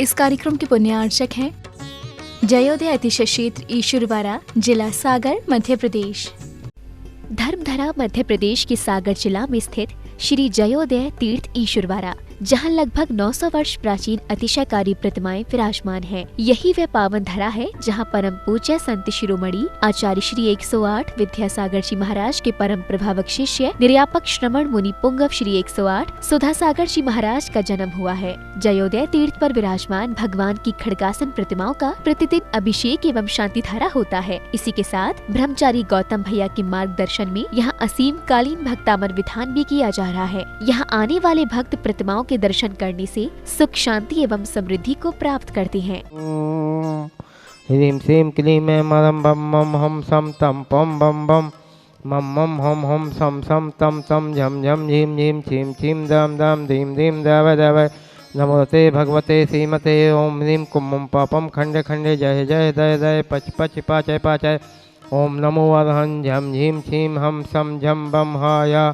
इस कार्यक्रम के पुण्यार्चक हैं जयोदय अतिशय क्षेत्र ईश्वरवाड़ा, जिला सागर, मध्य प्रदेश। धर्मधरा मध्य प्रदेश के सागर जिला में स्थित श्री जयोदय तीर्थ ईश्वरवाड़ा, जहां लगभग 900 वर्ष प्राचीन अतिशयकारी प्रतिमाएं विराजमान हैं। यही वह पावन धरा है जहां परम पूज्य संत शिरोमणि आचार्य श्री 108 विद्यासागर जी महाराज के परम प्रभावक शिष्य निर्यापक श्रमण मुनि पुंगव श्री 108 सुधासागर जी महाराज का जन्म हुआ है। जयोदय तीर्थ पर विराजमान भगवान की खड़गासन प्रतिमाओं का प्रतिदिन अभिषेक एवं शांति धारा होता है। इसी के साथ ब्रह्मचारी गौतम भैया के मार्गदर्शन में यहाँ असीम कालीन भक्तामर विधान भी किया जा रहा है। यहाँ आने वाले भक्त प्रतिमाओं के दर्शन करने से सुख, शांति एवं समृद्धि को प्राप्त करते हैं। ह्रीं श्रीं क्लीं मरं बम मम हम सम तम पम बम बम मम मम हम सम सम तम तम झम झम झीम झीम छीम छीम दम दम धीम धीम दव दव नमोते भगवते श्रीमते ओम ह्रीं कुम्मं पापम खंडे खंडे जय जय दय दय पच पच पाचय पाचय ओम नमो अरहं झम झीम छीम हम सम झम बम हाया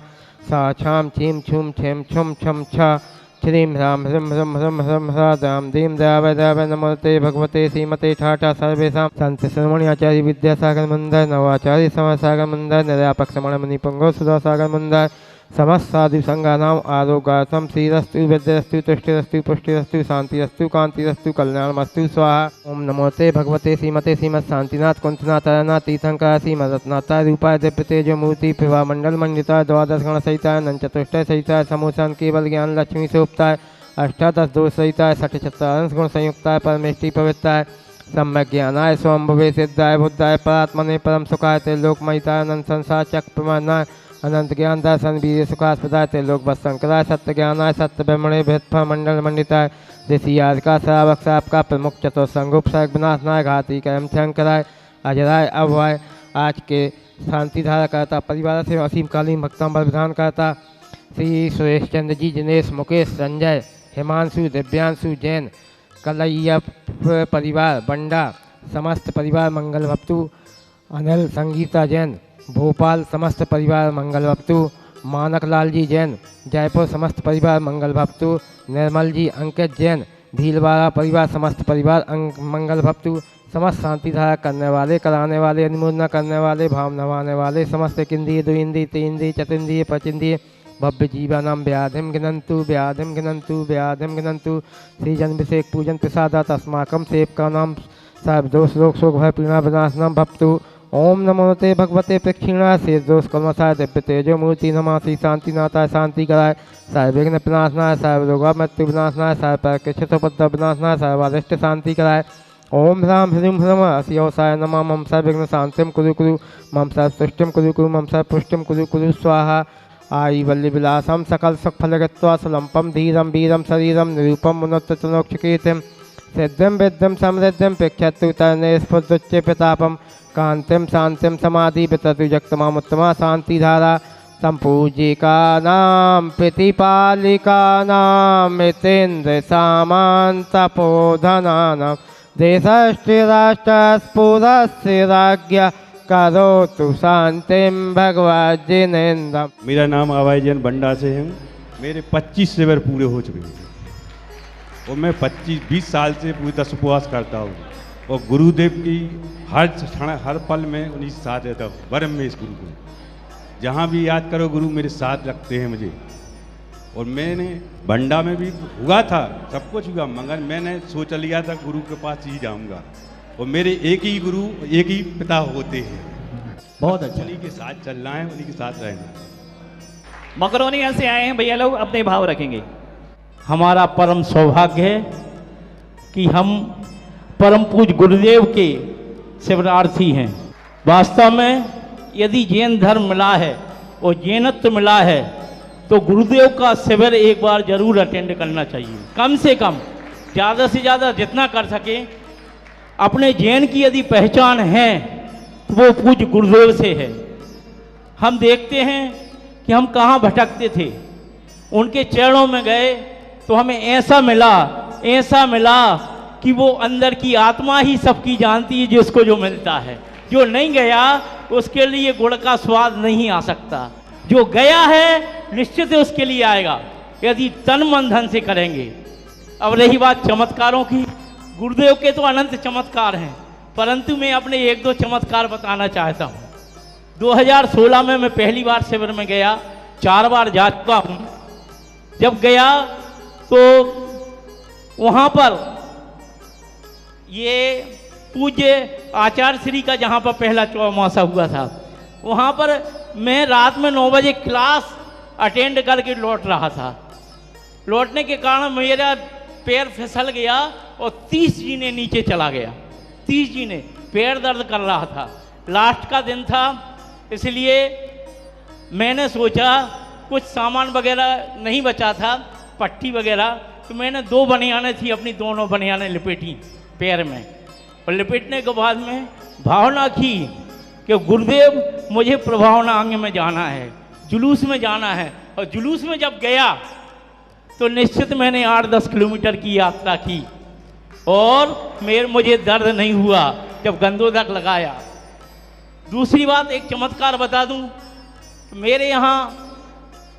सा छाम छीम छुम छेम छुम छम छा श्रीं ह्रां ह्रम ह्रम ह्रम ह्रम ह्रा दाम दीम दाव दाव नमोते भगवते श्रीमते ठाठा सर्वेषां संत शिरोमणि आचार्य विद्यासागर मंदिर, नवाचार्य समासागर मंदिर, निर्यापक श्रमण मुनि पुंगव सुधासागर मंदिर, समस्त साधु संघानाम आरोग्यार्थम श्रीरस्तु विद्यास्तु तुष्टिरस्तु पुष्टिरस्तु शांतिरस्तु कांतिरस्तु कल्याणमस्तु स्वाहा। ओम नमोते भगवते श्रीमते श्रीमद शांतिनाथ कुंतनाथ अरनाथ तीर्थंकर श्रीमदत्नाथाय रूपाय दिव्य तेज मूर्ति प्रभा मंडल मंडिताय द्वादश गण सहिताय नन चतुष्टय सहिताय समूसन केवल ज्ञान लक्ष्मी स्वरूपताय अष्टादश दोष सहिताय षठ चतुर्ंश गुण संयुक्ताय परमेष्टि पवित्राय सम्यक ज्ञानाय स्वयंभुवे सिद्धाय बुद्धाय परात्मने परम सुखाय त्रिलोकमयिताय अनंत संसार चक्र प्रमाणाय अनंत ज्ञान दर्शन वीर सुखास्पदाय त्रिलोक बसंकराय सत्य ज्ञानाय सत्य ब्रह्मणे भेदफल मंडल मंडिताय ऋषि आज का श्रावक साप का प्रमुख चतुर्संगुप सर्वनाशनाय घाती कर्म शंकराय अजराय अभय। आज के शांति धारा करता परिवार से असीम कालीन भक्तांबर विधान करता श्री सुरेश चंद्र जी, दिनेश, मुकेश, संजय, हिमांशु, दिव्यांशु, जैन, कलैया परिवार, बंडा समस्त परिवार मंगल भक्तु, अनिल, संगीता जैन, भोपाल समस्त परिवार मंगल भक्तु, मानक लाल जी जैन, जयपुर समस्त परिवार मंगल भक्तु, निर्मल जी, अंकित जैन, भीलवाड़ा परिवार समस्त परिवार मंगल भक्तु, समस्त शांति धारा करने वाले, कराने वाले, अनुमोदना करने वाले, भाव नवाने वाले, समस्त किंदी दुइंदी तींदी चतुंदी पचिंदी भव्य जीवानाम व्याधिम गिनंतु व्याधिम गिनंतु व्याधिम गिनंतु श्री जन्मभिषेक पूजन प्रसादा तस्माकम सेवका नाम सर्व दोष रोग शोक भय पीड़ा विनाशनम भक्तु। ओम नमोते भगवते प्रक्षिणा से दोष कलमसाय दिव्य तेजो मूर्ति नमासि शांतिनाथाय शांति कराय सर्वविघ्न विनाशनाय सर्वरोगा मृत्यु विनाशनाय सर्वपद विनाशनाय सर्वारिष्ट शांति कराय। ओम ह्रां ह्रीं ह्रम असियोसाय नमः मम सर्वविघ्न शांतिम कुरु कुरु मम सर्वपुष्टिम कुरु कुरु मम सर्वपुष्टिम कुरु कुरु स्वाहा। आई वल्ली विलासम सकल सुख फलगत्वा सुलंपम धीरम वीरम शरीरम निरूपम मुनोत्तनोक्षकीर्तिम सिद्धिम विद्धिम समृद्धिम प्रेक्षतु तरणे स्फुर्दुच्चे प्रतापम कांतिम शांतिम समाधि विततु जक्तमामुत्तमा शांति धारा संपूजिका नाम प्रतिपालिका नाम मितेन्द्र सामंतपोधना नाम देशस्य राष्ट्रस्फुरस्य राज्ञ करोतु शांतिम भगवज्जिनेन्द्रम। मेरा नाम आवाजन बंडा से है। मेरे 25 शिविर पूरे हो चुके हैं और मैं 20 साल से पूरी दस उपवास करता हूँ और गुरुदेव की हर क्षण हर पल में उन्हीं साथ रहता हूँ। वरम में इस गुरु को जहाँ भी याद करो गुरु मेरे साथ रखते हैं मुझे। और मैंने बंडा में भी हुआ था, सब कुछ हुआ, मगर मैंने सोच लिया था गुरु के पास ही जाऊँगा और मेरे एक ही गुरु एक ही पिता होते हैं। बहुत अच्छा, उन्हीं के साथ चलना है, उन्हीं के साथ रहना। मकरोनिया से आए हैं भैया लोग, अपने भाव रखेंगे। हमारा परम सौभाग्य है कि हम परम पूज्य गुरुदेव के शिवरार्थी हैं। वास्तव में यदि जैन धर्म मिला है और जैनत्व मिला है तो गुरुदेव का शिविर एक बार जरूर अटेंड करना चाहिए। कम से कम ज़्यादा से ज़्यादा जितना कर सके। अपने जैन की यदि पहचान है तो वो पूज्य गुरुदेव से है। हम देखते हैं कि हम कहाँ भटकते थे, उनके चरणों में गए तो हमें ऐसा मिला कि वो अंदर की आत्मा ही सबकी जानती है जिसको जो मिलता है। जो नहीं गया उसके लिए गुड़ का स्वाद नहीं आ सकता, जो गया है निश्चित ही उसके लिए आएगा यदि तन मन धन से करेंगे। अब रही बात चमत्कारों की, गुरुदेव के तो अनंत चमत्कार हैं, परंतु मैं अपने एक दो चमत्कार बताना चाहता हूँ। 2016 में मैं पहली बार शिविर में गया, 4 बार जा चुका हूँ। जब गया तो वहाँ पर ये पूज्य आचार्य श्री का जहाँ पर पहला चौमासा हुआ था, वहाँ पर मैं रात में 9 बजे क्लास अटेंड करके लौट रहा था। लौटने के कारण मेरा पैर फिसल गया और 30 जीने नीचे चला गया। 30 जीने, पैर दर्द कर रहा था। लास्ट का दिन था, इसलिए मैंने सोचा कुछ सामान वगैरह नहीं बचा था, पट्टी वगैरह, तो मैंने 2 बनियानें थी, अपनी दोनों बनियानें लिपेटी पैर में, और लिपेटने के बाद में भावना की कि गुरुदेव मुझे प्रभावना अंग में जाना है, जुलूस में जाना है। और जुलूस में जब गया तो निश्चित मैंने 8-10 किलोमीटर की यात्रा की और मुझे दर्द नहीं हुआ जब गंदोदक लगाया। दूसरी बात, एक चमत्कार बता दूं, मेरे यहाँ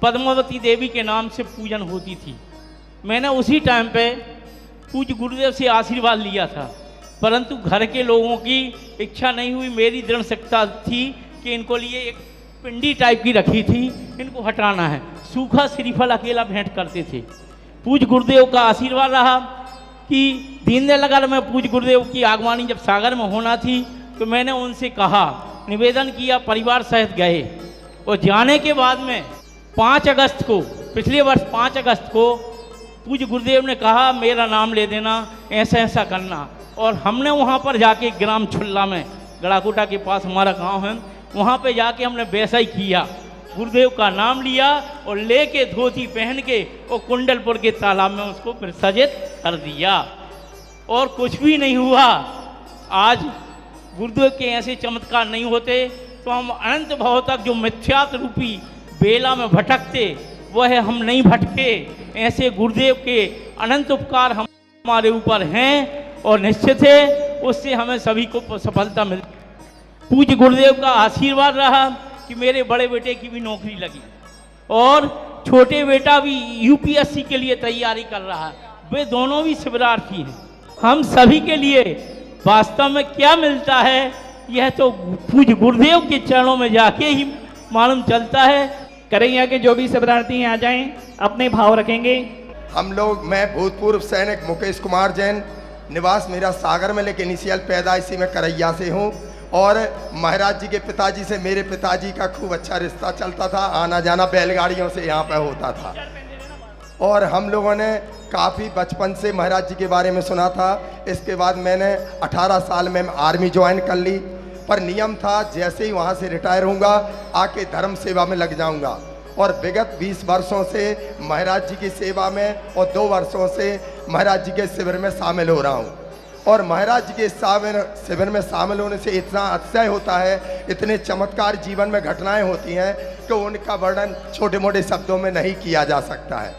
पद्मावती देवी के नाम से पूजन होती थी। मैंने उसी टाइम पे पूज्य गुरुदेव से आशीर्वाद लिया था, परंतु घर के लोगों की इच्छा नहीं हुई। मेरी दृढ़ शक्ति थी कि इनको लिए एक पिंडी टाइप की रखी थी, इनको हटाना है। सूखा श्रीफल अकेला भेंट करते थे। पूज्य गुरुदेव का आशीर्वाद रहा कि दीनदयाल में पूज्य गुरुदेव की आगवानी जब सागर में होना थी तो मैंने उनसे कहा, निवेदन किया, परिवार सहित गए। और जाने के बाद में 5 अगस्त को, पिछले वर्ष 5 अगस्त को पूज्य गुरुदेव ने कहा मेरा नाम ले देना, ऐसा ऐसा करना। और हमने वहाँ पर जाके ग्राम छुल्ला में, गड़ाकोटा के पास हमारा गांव है, वहाँ पे जाके हमने वैसा ही किया। गुरुदेव का नाम लिया और लेके धोती पहन के और कुंडलपुर के तालाब में उसको विसर्जित कर दिया और कुछ भी नहीं हुआ। आज गुरुदेव के ऐसे चमत्कार नहीं होते तो हम अनंत भाव तक जो मिथ्यात रूपी बेला में भटकते, वह हम नहीं भटके। ऐसे गुरुदेव के अनंत उपकार हमारे ऊपर हैं और निश्चित है उससे हमें सभी को सफलता मिलती। पूज्य गुरुदेव का आशीर्वाद रहा कि मेरे बड़े बेटे की भी नौकरी लगी और छोटे बेटा भी यूपीएससी के लिए तैयारी कर रहा है। वे दोनों भी शिविरार्थी हैं। हम सभी के लिए वास्तव में क्या मिलता है, यह तो पूज्य गुरुदेव के चरणों में जाके ही मालूम चलता है। करैया के जो भी शिविरार्थी आ जाएं, अपने भाव रखेंगे। हम लोग, मैं भूतपूर्व सैनिक मुकेश कुमार जैन, निवास मेरा सागर में, लेकिन इनिशियल पैदाइशी में करैया से हूँ। और महाराज जी के पिताजी से मेरे पिताजी का खूब अच्छा रिश्ता चलता था, आना जाना बैलगाड़ियों से यहाँ पर होता था। और हम लोगों ने काफ़ी बचपन से महाराज जी के बारे में सुना था। इसके बाद मैंने 18 साल में आर्मी ज्वाइन कर ली, पर नियम था जैसे ही वहाँ से रिटायर होऊंगा आके धर्म सेवा में लग जाऊंगा। और विगत 20 वर्षों से महाराज जी की सेवा में और 2 वर्षों से महाराज जी के शिविर में शामिल हो रहा हूँ। और महाराज जी के शिविर में शामिल होने से इतना अतिशय होता है, इतने चमत्कार जीवन में घटनाएं होती हैं कि उनका वर्णन छोटे मोटे शब्दों में नहीं किया जा सकता है।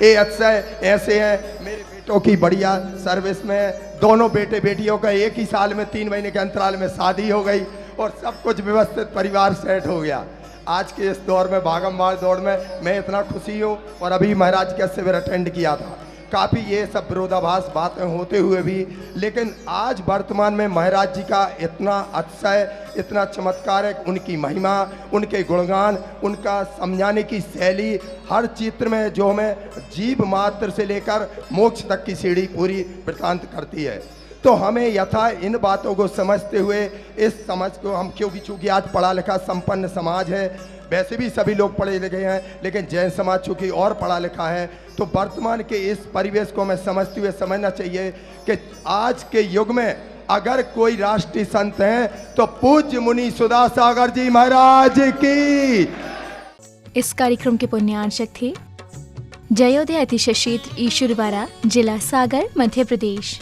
ये अतिशय ऐसे हैं, मेरे बेटों की बढ़िया सर्विस में, दोनों बेटे बेटियों का एक ही साल में 3 महीने के अंतराल में शादी हो गई और सब कुछ व्यवस्थित परिवार सेट हो गया। आज के इस दौर में, भागम-भाग दौड़ में मैं इतना खुशी हूँ। और अभी महाराज का शिविर अटेंड किया था, काफ़ी ये सब विरोधाभास बातें होते हुए भी, लेकिन आज वर्तमान में महाराज जी का इतना अतिशय, इतना चमत्कार है, उनकी महिमा, उनके गुणगान, उनका समझाने की शैली, हर चित्र में जो हमें जीव मात्र से लेकर मोक्ष तक की सीढ़ी पूरी वृतांत करती है। तो हमें यथा इन बातों को समझते हुए, इस समझ को हम, क्योंकि चूँकि आज पढ़ा लिखा संपन्न समाज है, वैसे भी सभी लोग पढ़े लिखे हैं, लेकिन जैन समाज चूँकि और पढ़ा लिखा है, तो वर्तमान के इस परिवेश को हमें समझते हुए समझना चाहिए कि आज के युग में अगर कोई राष्ट्रीय संत हैं तो पूज्य मुनि सुधा सागर जी महाराज की। इस कार्यक्रम के पुण्यार्चक थे जयोदय अतिशय क्षेत्र ईश्वरवाड़ा, जिला सागर, मध्य प्रदेश।